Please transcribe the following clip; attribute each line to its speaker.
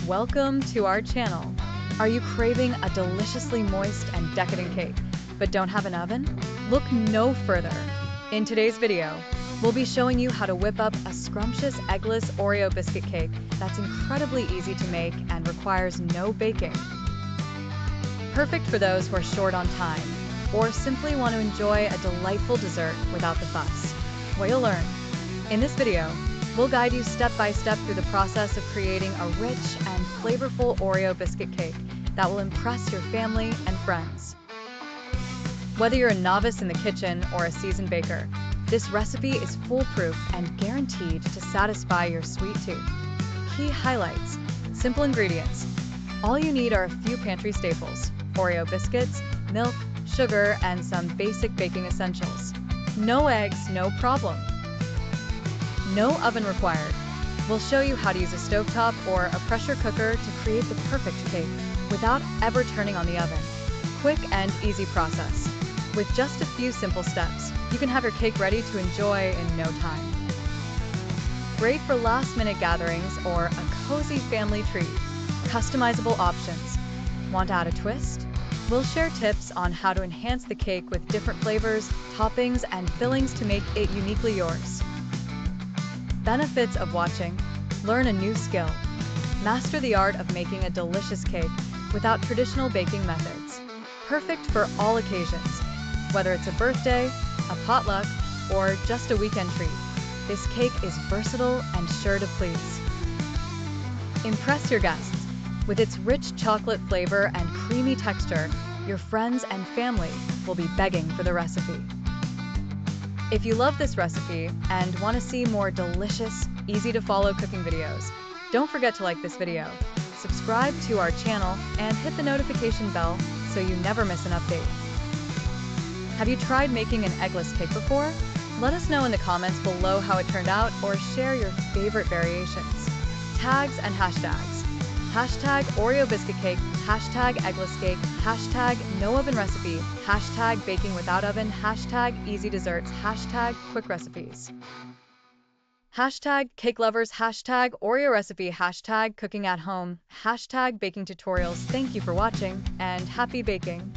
Speaker 1: Welcome to our channel. Are you craving a deliciously moist and decadent cake, but don't have an oven? Look no further. In today's video, we'll be showing you how to whip up a scrumptious eggless Oreo biscuit cake that's incredibly easy to make and requires no baking. Perfect for those who are short on time or simply want to enjoy a delightful dessert without the fuss. What you'll learn. In this video, we'll guide you step by step through the process of creating a rich and flavorful Oreo biscuit cake that will impress your family and friends. Whether you're a novice in the kitchen or a seasoned baker, this recipe is foolproof and guaranteed to satisfy your sweet tooth. Key highlights: simple ingredients. All you need are a few pantry staples: Oreo biscuits, milk, sugar, and some basic baking essentials. No eggs, no problem. No oven required. We'll show you how to use a stovetop or a pressure cooker to create the perfect cake without ever turning on the oven. Quick and easy process. With just a few simple steps, you can have your cake ready to enjoy in no time. Great for last-minute gatherings or a cozy family treat. Customizable options. Want to add a twist? We'll share tips on how to enhance the cake with different flavors, toppings, and fillings to make it uniquely yours. Benefits of watching: learn a new skill. Master the art of making a delicious cake without traditional baking methods. Perfect for all occasions. Whether it's a birthday, a potluck, or just a weekend treat, this cake is versatile and sure to please. Impress your guests. With its rich chocolate flavor and creamy texture, your friends and family will be begging for the recipe. If you love this recipe and want to see more delicious, easy-to-follow cooking videos, don't forget to like this video, subscribe to our channel, and hit the notification bell so you never miss an update. Have you tried making an eggless cake before? Let us know in the comments below how it turned out or share your favorite variations. Tags and hashtags. Hashtag Oreo Biscuit Cake, hashtag Eggless Cake, hashtag No Oven Recipe, hashtag Baking Without Oven, hashtag Easy Desserts, hashtag Quick Recipes. Hashtag Cake Lovers, hashtag Oreo Recipe, hashtag Cooking at Home, hashtag Baking Tutorials. Thank you for watching and happy baking!